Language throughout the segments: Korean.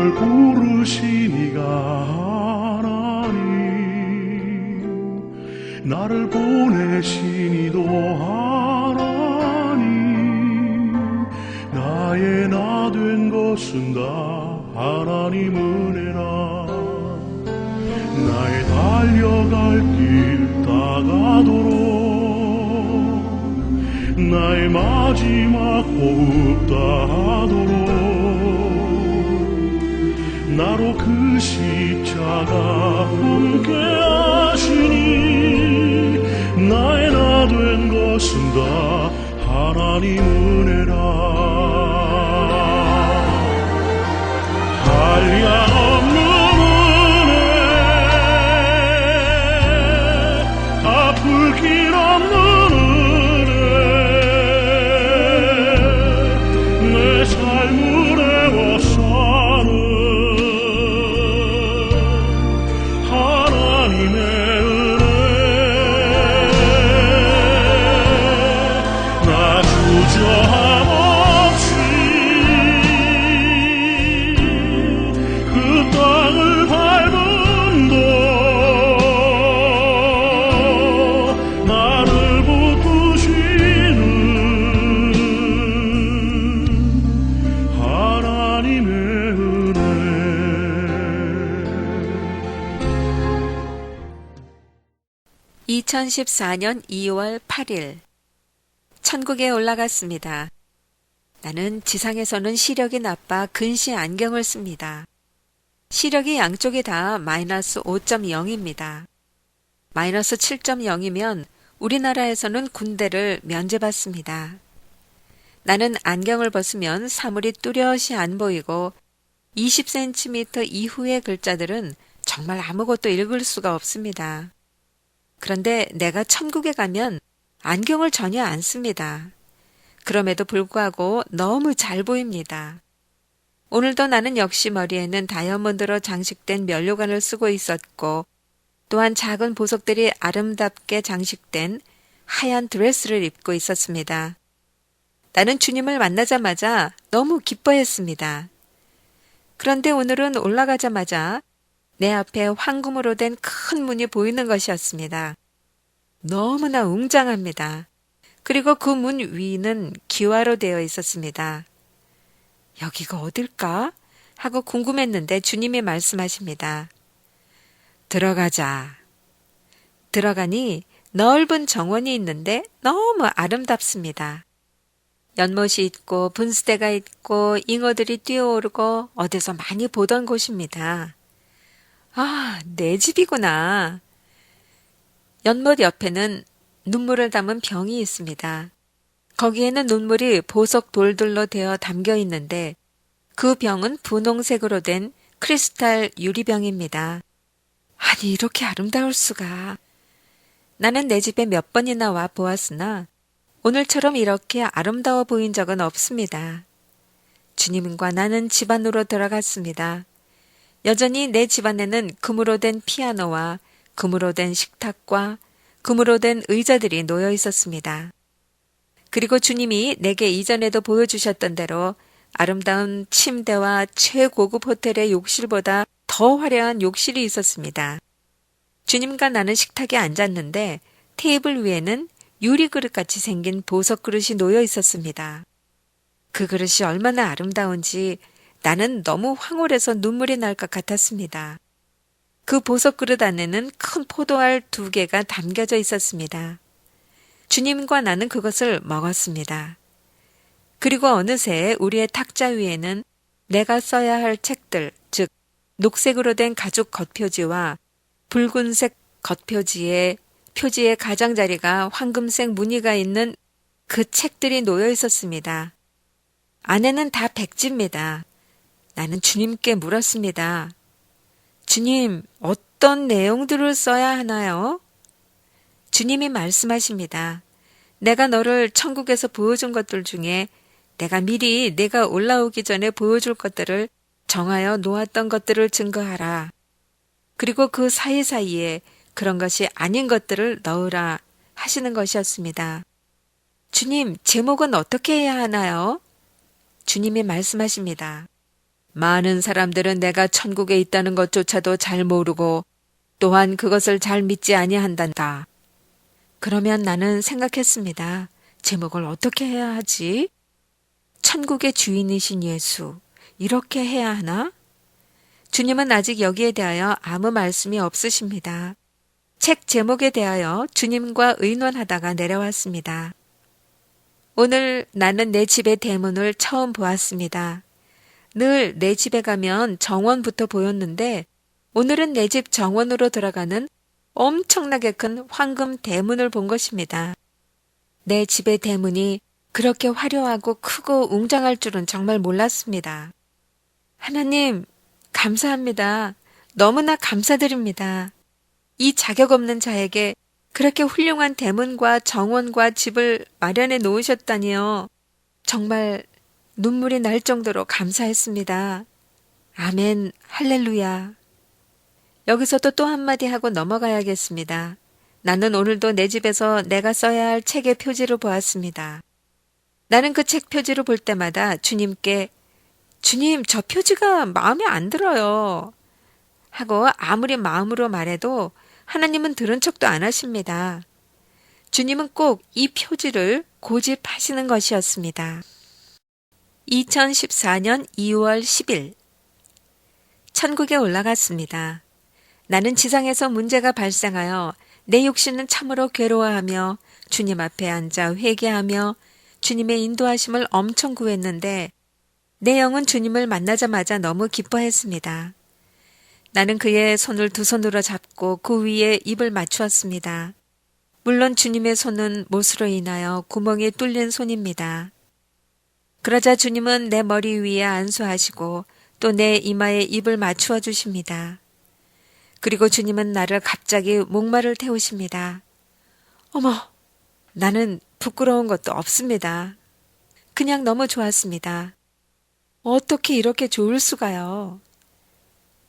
나를 부르신 이가 하나님, 나를 보내신 이도 하나님, 나의 나 된 것은 다 하나님 은혜라. 나의 달려갈 길 다가도록 나의 마지막 호흡 다하도록 나로 그 십자가 함께 하시니 나의 나 된 것은 다 하나님 은혜라. 한량없는 은혜, 갚을 길 없는 은혜, 내 삶을 애워싸는 하나님의 은혜. 나 주저함 없이 그 땅을 밟음도 나를 붙드시는 하나님의 은혜. 2014년 2월 8일 천국에 올라갔습니다. 나는 지상에서는 시력이 나빠 근시 안경을 씁니다. 시력이 양쪽이 다 마이너스 5.0입니다. 마이너스 7.0이면 우리나라에서는 군대를 면제받습니다. 나는 안경을 벗으면 사물이 뚜렷이 안 보이고 20cm 이후의 글자들은 정말 아무것도 읽을 수가 없습니다. 그런데 내가 천국에 가면 안경을 전혀 안 씁니다. 그럼에도 불구하고 너무 잘 보입니다. 오늘도 나는 역시 머리에는 다이아몬드로 장식된 면류관을 쓰고 있었고 또한 작은 보석들이 아름답게 장식된 하얀 드레스를 입고 있었습니다. 나는 주님을 만나자마자 너무 기뻐했습니다. 그런데 오늘은 올라가자마자 내 앞에 황금으로 된 큰 문이 보이는 것이었습니다. 너무나 웅장합니다. 그리고 그 문 위는 기와로 되어 있었습니다. 여기가 어딜까? 하고 궁금했는데 주님이 말씀하십니다. 들어가자. 들어가니 넓은 정원이 있는데 너무 아름답습니다. 연못이 있고 분수대가 있고 잉어들이 뛰어오르고 어디서 많이 보던 곳입니다. 아, 내 집이구나. 연못 옆에는 눈물을 담은 병이 있습니다. 거기에는 눈물이 보석 돌들로 되어 담겨 있는데 그 병은 분홍색으로 된 크리스탈 유리병입니다. 아니, 이렇게 아름다울 수가. 나는 내 집에 몇 번이나 와 보았으나 오늘처럼 이렇게 아름다워 보인 적은 없습니다. 주님과 나는 집 안으로 들어갔습니다. 여전히 내 집안에는 금으로 된 피아노와 금으로 된 식탁과 금으로 된 의자들이 놓여 있었습니다. 그리고 주님이 내게 이전에도 보여주셨던 대로 아름다운 침대와 최고급 호텔의 욕실보다 더 화려한 욕실이 있었습니다. 주님과 나는 식탁에 앉았는데 테이블 위에는 유리그릇같이 생긴 보석 그릇이 놓여 있었습니다. 그 그릇이 얼마나 아름다운지 나는 너무 황홀해서 눈물이 날 것 같았습니다. 그 보석 그릇 안에는 큰 포도알 2개가 담겨져 있었습니다. 주님과 나는 그것을 먹었습니다. 그리고 어느새 우리의 탁자 위에는 내가 써야 할 책들, 즉 녹색으로 된 가죽 겉표지와 붉은색 겉표지에 표지의 가장자리가 황금색 무늬가 있는 그 책들이 놓여 있었습니다. 안에는 다 백지입니다. 나는 주님께 물었습니다. 주님, 어떤 내용들을 써야 하나요? 주님이 말씀하십니다. 내가 너를 천국에서 보여준 것들 중에 내가 미리 내가 올라오기 전에 보여줄 것들을 정하여 놓았던 것들을 증거하라. 그리고 그 사이사이에 그런 것이 아닌 것들을 넣으라 하시는 것이었습니다. 주님, 제목은 어떻게 해야 하나요? 주님이 말씀하십니다. 많은 사람들은 내가 천국에 있다는 것조차도 잘 모르고 또한 그것을 잘 믿지 아니한단다. 그러면 나는 생각했습니다. 제목을 어떻게 해야 하지? 천국의 주인이신 예수, 이렇게 해야 하나? 주님은 아직 여기에 대하여 아무 말씀이 없으십니다. 책 제목에 대하여 주님과 의논하다가 내려왔습니다. 오늘 나는 내 집의 대문을 처음 보았습니다. 늘 내 집에 가면 정원부터 보였는데 오늘은 내 집 정원으로 들어가는 엄청나게 큰 황금 대문을 본 것입니다. 내 집의 대문이 그렇게 화려하고 크고 웅장할 줄은 정말 몰랐습니다. 하나님, 감사합니다. 너무나 감사드립니다. 이 자격 없는 자에게 그렇게 훌륭한 대문과 정원과 집을 마련해 놓으셨다니요. 정말 눈물이 날 정도로 감사했습니다. 아멘, 할렐루야. 여기서도 또 한마디 하고 넘어가야겠습니다. 나는 오늘도 내 집에서 내가 써야 할 책의 표지를 보았습니다. 나는 그 책 표지를 볼 때마다 주님께 주님, 저 표지가 마음에 안 들어요. 하고 아무리 마음으로 말해도 하나님은 들은 척도 안 하십니다. 주님은 꼭 이 표지를 고집하시는 것이었습니다. 2014년 2월 10일 천국에 올라갔습니다. 나는 지상에서 문제가 발생하여 내 육신은 참으로 괴로워하며 주님 앞에 앉아 회개하며 주님의 인도하심을 엄청 구했는데 내 영은 주님을 만나자마자 너무 기뻐했습니다. 나는 그의 손을 두 손으로 잡고 그 위에 입을 맞추었습니다. 물론 주님의 손은 못으로 인하여 구멍이 뚫린 손입니다. 그러자 주님은 내 머리 위에 안수하시고 또 내 이마에 입을 맞추어 주십니다. 그리고 주님은 나를 갑자기 목마를 태우십니다. 어머, 나는 부끄러운 것도 없습니다. 그냥 너무 좋았습니다. 어떻게 이렇게 좋을 수가요?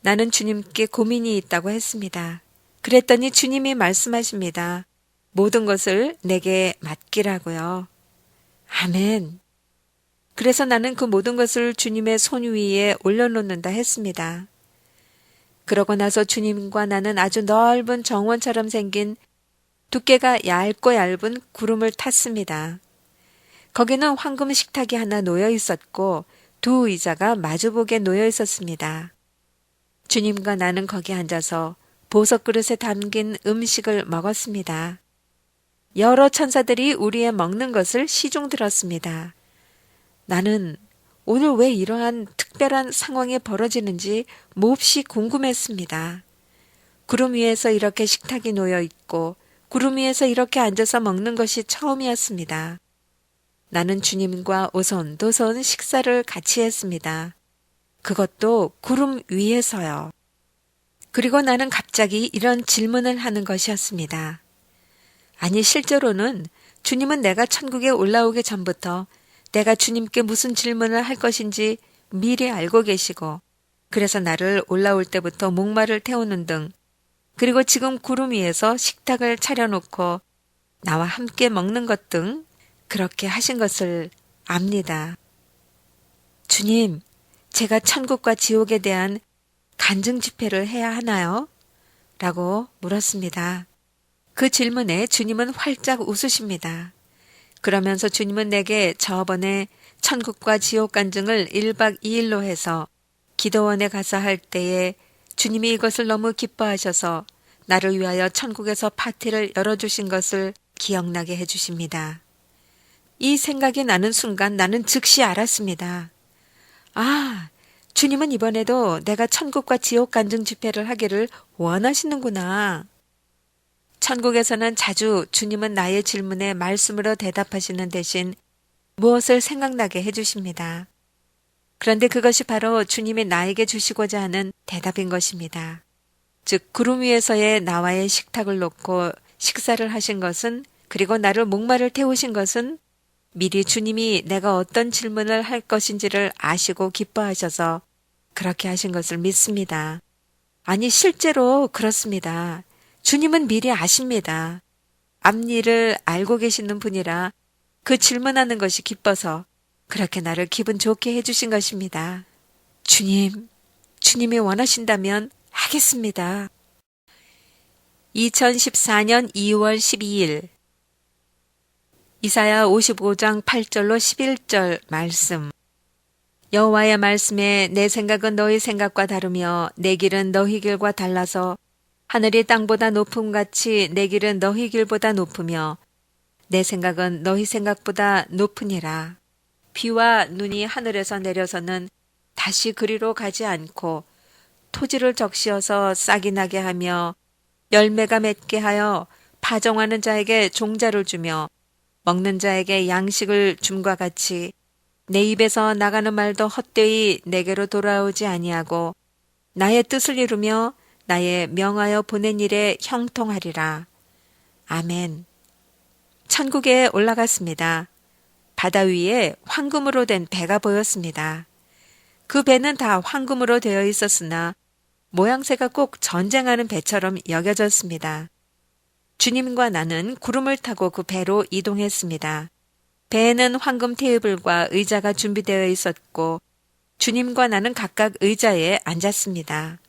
나는 주님께 고민이 있다고 했습니다. 그랬더니 주님이 말씀하십니다. 모든 것을 내게 맡기라고요. 아멘. 그래서 나는 그 모든 것을 주님의 손 위에 올려놓는다 했습니다. 그러고 나서 주님과 나는 아주 넓은 정원처럼 생긴 두께가 얇고 얇은 구름을 탔습니다. 거기는 황금 식탁이 하나 놓여 있었고 두 의자가 마주보게 놓여 있었습니다. 주님과 나는 거기 앉아서 보석 그릇에 담긴 음식을 먹었습니다. 여러 천사들이 우리의 먹는 것을 시중 들었습니다. 나는 오늘 왜 이러한 특별한 상황이 벌어지는지 몹시 궁금했습니다. 구름 위에서 이렇게 식탁이 놓여 있고 구름 위에서 이렇게 앉아서 먹는 것이 처음이었습니다. 나는 주님과 오손도손 식사를 같이 했습니다. 그것도 구름 위에서요. 그리고 나는 갑자기 이런 질문을 하는 것이었습니다. 아니, 실제로는 주님은 내가 천국에 올라오기 전부터 내가 주님께 무슨 질문을 할 것인지 미리 알고 계시고, 그래서 나를 올라올 때부터 목마를 태우는 등, 그리고 지금 구름 위에서 식탁을 차려놓고 나와 함께 먹는 것 등 그렇게 하신 것을 압니다. 주님, 제가 천국과 지옥에 대한 간증 집회를 해야 하나요? 라고 물었습니다. 그 질문에 주님은 활짝 웃으십니다. 그러면서 주님은 내게 저번에 천국과 지옥 간증을 1박 2일로 해서 기도원에 가서 할 때에 주님이 이것을 너무 기뻐하셔서 나를 위하여 천국에서 파티를 열어주신 것을 기억나게 해주십니다. 이 생각이 나는 순간 나는 즉시 알았습니다. 아, 주님은 이번에도 내가 천국과 지옥 간증 집회를 하기를 원하시는구나. 천국에서는 자주 주님은 나의 질문에 말씀으로 대답하시는 대신 무엇을 생각나게 해주십니다. 그런데 그것이 바로 주님이 나에게 주시고자 하는 대답인 것입니다. 즉, 구름 위에서의 나와의 식탁을 놓고 식사를 하신 것은, 그리고 나를 목마를 태우신 것은 미리 주님이 내가 어떤 질문을 할 것인지를 아시고 기뻐하셔서 그렇게 하신 것을 믿습니다. 아니, 실제로 그렇습니다. 주님은 미리 아십니다. 앞일을 알고 계시는 분이라 그 질문하는 것이 기뻐서 그렇게 나를 기분 좋게 해주신 것입니다. 주님이 원하신다면 하겠습니다. 2014년 2월 12일 이사야 55장 8절로 11절 말씀. 여호와의 말씀에 내 생각은 너희 생각과 다르며 내 길은 너희 길과 달라서 하늘이 땅보다 높음 같이 내 길은 너희 길보다 높으며 내 생각은 너희 생각보다 높으니라. 비와 눈이 하늘에서 내려서는 다시 그리로 가지 않고 토지를 적시어서 싹이 나게 하며 열매가 맺게 하여 파종하는 자에게 종자를 주며 먹는 자에게 양식을 줌과 같이 내 입에서 나가는 말도 헛되이 내게로 돌아오지 아니하고 나의 뜻을 이루며 나의 명하여 보낸 일에 형통하리라. 아멘. 천국에 올라갔습니다. 바다 위에 황금으로 된 배가 보였습니다. 그 배는 다 황금으로 되어 있었으나 모양새가 꼭 전쟁하는 배처럼 여겨졌습니다. 주님과 나는 구름을 타고 그 배로 이동했습니다. 배에는 황금 테이블과 의자가 준비되어 있었고 주님과 나는 각각 의자에 앉았습니다.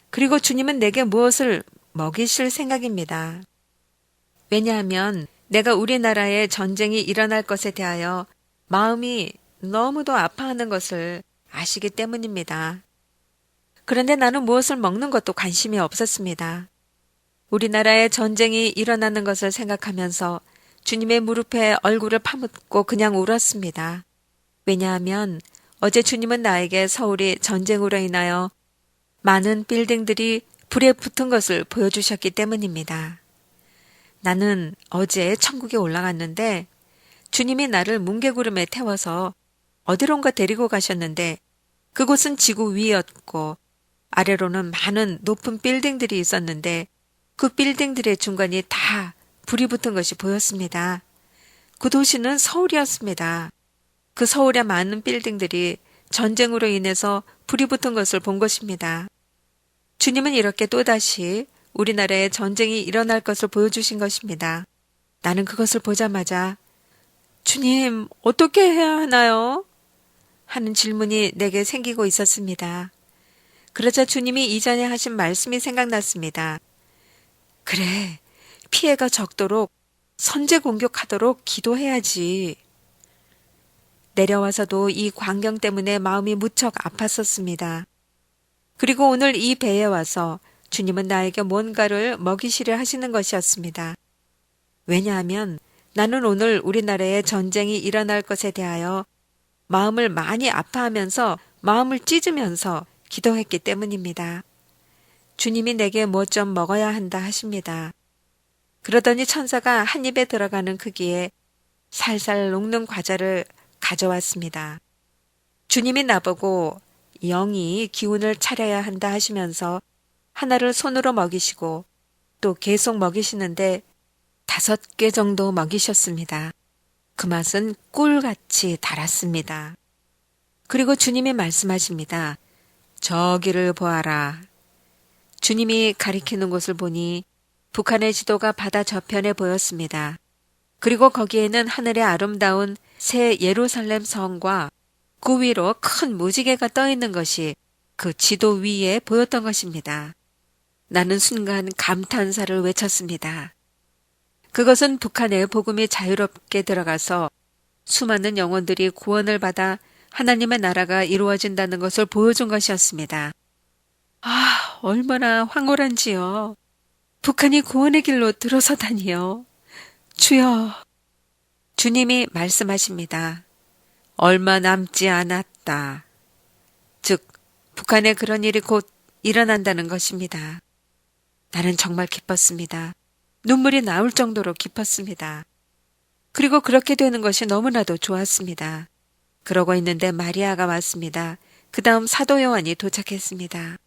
그리고 주님은 내게 무엇을 먹이실 생각입니다. 왜냐하면 내가 우리나라에 전쟁이 일어날 것에 대하여 마음이 너무도 아파하는 것을 아시기 때문입니다. 그런데 나는 무엇을 먹는 것도 관심이 없었습니다. 우리나라에 전쟁이 일어나는 것을 생각하면서 주님의 무릎에 얼굴을 파묻고 그냥 울었습니다. 왜냐하면 어제 주님은 나에게 서울이 전쟁으로 인하여 많은 빌딩들이 불에 붙은 것을 보여주셨기 때문입니다. 나는 어제 천국에 올라갔는데 주님이 나를 뭉게구름에 태워서 어디론가 데리고 가셨는데 그곳은 지구 위였고 아래로는 많은 높은 빌딩들이 있었는데 그 빌딩들의 중간이 다 불이 붙은 것이 보였습니다. 그 도시는 서울이었습니다. 그 서울의 많은 빌딩들이 전쟁으로 인해서 불이 붙은 것을 본 것입니다. 주님은 이렇게 또다시 우리나라에 전쟁이 일어날 것을 보여주신 것입니다. 나는 그것을 보자마자 주님, 어떻게 해야 하나요? 하는 질문이 내게 생기고 있었습니다. 그러자 주님이 이전에 하신 말씀이 생각났습니다. 그래, 피해가 적도록 선제 공격하도록 기도해야지. 내려와서도 이 광경 때문에 마음이 무척 아팠었습니다. 그리고 오늘 이 배에 와서 주님은 나에게 뭔가를 먹이시려 하시는 것이었습니다. 왜냐하면 나는 오늘 우리나라에 전쟁이 일어날 것에 대하여 마음을 많이 아파하면서 마음을 찢으면서 기도했기 때문입니다. 주님이 내게 뭐 좀 먹어야 한다 하십니다. 그러더니 천사가 한 입에 들어가는 크기에 살살 녹는 과자를 가져왔습니다. 주님이 나보고 영이 기운을 차려야 한다 하시면서 하나를 손으로 먹이시고 또 계속 먹이시는데 5개 정도 먹이셨습니다. 그 맛은 꿀같이 달았습니다. 그리고 주님이 말씀하십니다. 저기를 보아라. 주님이 가리키는 곳을 보니 북한의 지도가 바다 저편에 보였습니다. 그리고 거기에는 하늘의 아름다운 새 예루살렘 성과 그 위로 큰 무지개가 떠 있는 것이 그 지도 위에 보였던 것입니다. 나는 순간 감탄사를 외쳤습니다. 그것은 북한에 복음이 자유롭게 들어가서 수많은 영혼들이 구원을 받아 하나님의 나라가 이루어진다는 것을 보여준 것이었습니다. 아, 얼마나 황홀한지요. 북한이 구원의 길로 들어서다니요. 주여. 주님이 말씀하십니다. 얼마 남지 않았다. 즉, 북한에 그런 일이 곧 일어난다는 것입니다. 나는 정말 기뻤습니다. 눈물이 나올 정도로 기뻤습니다. 그리고 그렇게 되는 것이 너무나도 좋았습니다. 그러고 있는데 마리아가 왔습니다. 그 다음 사도 요한이 도착했습니다.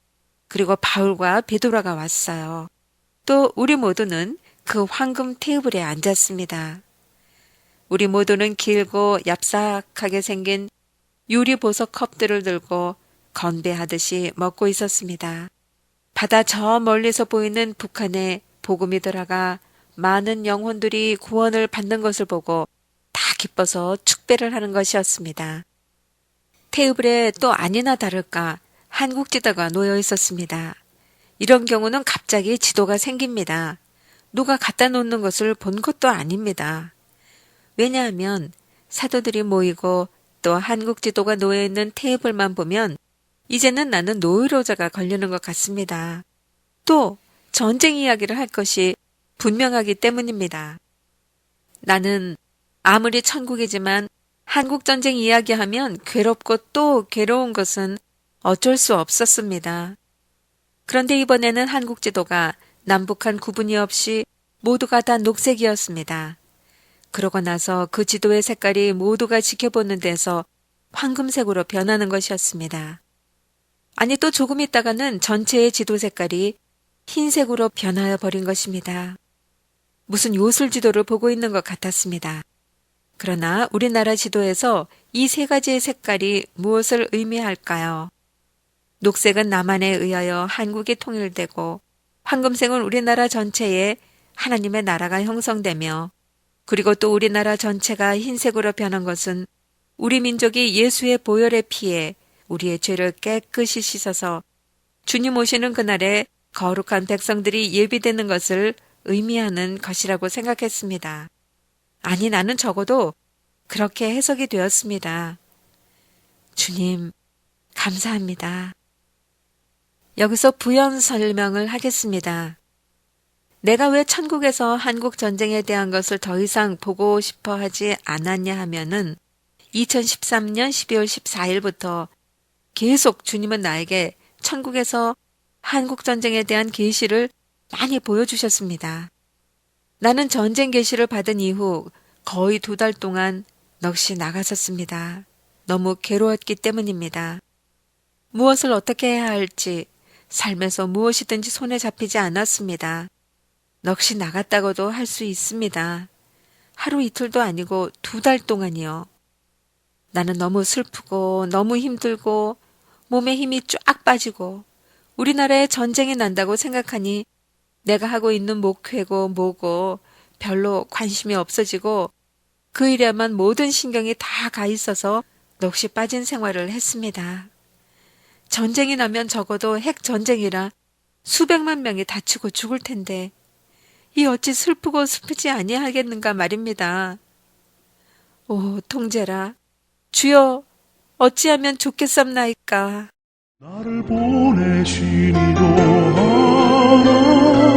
그리고 바울과 베드로가 왔어요. 또 우리 모두는 그 황금 테이블에 앉았습니다. 우리 모두는 길고 얍삭하게 생긴 유리 보석 컵들을 들고 건배하듯이 먹고 있었습니다. 바다 저 멀리서 보이는 북한에 복음이 들어가 많은 영혼들이 구원을 받는 것을 보고 다 기뻐서 축배를 하는 것이었습니다. 테이블에 또 아니나 다를까 한국 지도가 놓여 있었습니다. 이런 경우는 갑자기 지도가 생깁니다. 누가 갖다 놓는 것을 본 것도 아닙니다. 왜냐하면 사도들이 모이고 또 한국 지도가 놓여 있는 테이블만 보면 이제는 나는 노이로제가 걸리는 것 같습니다. 또 전쟁 이야기를 할 것이 분명하기 때문입니다. 나는 아무리 천국이지만 한국전쟁 이야기하면 괴롭고 또 괴로운 것은 어쩔 수 없었습니다. 그런데 이번에는 한국 지도가 남북한 구분이 없이 모두가 다 녹색이었습니다. 그러고 나서 그 지도의 색깔이 모두가 지켜보는 데서 황금색으로 변하는 것이었습니다. 아니 또 조금 있다가는 전체의 지도 색깔이 흰색으로 변하여 버린 것입니다. 무슨 요술 지도를 보고 있는 것 같았습니다. 그러나 우리나라 지도에서 이 세 가지의 색깔이 무엇을 의미할까요? 녹색은 남한에 의하여 한국이 통일되고 황금색은 우리나라 전체에 하나님의 나라가 형성되며 그리고 또 우리나라 전체가 흰색으로 변한 것은 우리 민족이 예수의 보혈의 피에 우리의 죄를 깨끗이 씻어서 주님 오시는 그날에 거룩한 백성들이 예비되는 것을 의미하는 것이라고 생각했습니다. 아니 나는 적어도 그렇게 해석이 되었습니다. 주님, 감사합니다. 여기서 부연 설명을 하겠습니다. 내가 왜 천국에서 한국 전쟁에 대한 것을 더 이상 보고 싶어 하지 않았냐 하면은 2013년 12월 14일부터 계속 주님은 나에게 천국에서 한국 전쟁에 대한 계시를 많이 보여주셨습니다. 나는 전쟁 계시를 받은 이후 거의 2달 동안 넋이 나갔었습니다. 너무 괴로웠기 때문입니다. 무엇을 어떻게 해야 할지 삶에서 무엇이든지 손에 잡히지 않았습니다. 넋이 나갔다고도 할 수 있습니다. 하루 이틀도 아니고 2달 동안이요. 나는 너무 슬프고 너무 힘들고 몸에 힘이 쫙 빠지고 우리나라에 전쟁이 난다고 생각하니 내가 하고 있는 목회고 뭐고 별로 관심이 없어지고 그 일에만 모든 신경이 다 가 있어서 넋이 빠진 생활을 했습니다. 전쟁이 나면 적어도 핵전쟁이라 수백만 명이 다치고 죽을 텐데 이 어찌 슬프고 슬프지 아니하겠는가 말입니다. 오 통제라 주여 어찌하면 좋겠삼나이까. 나를 보내신 이도 하나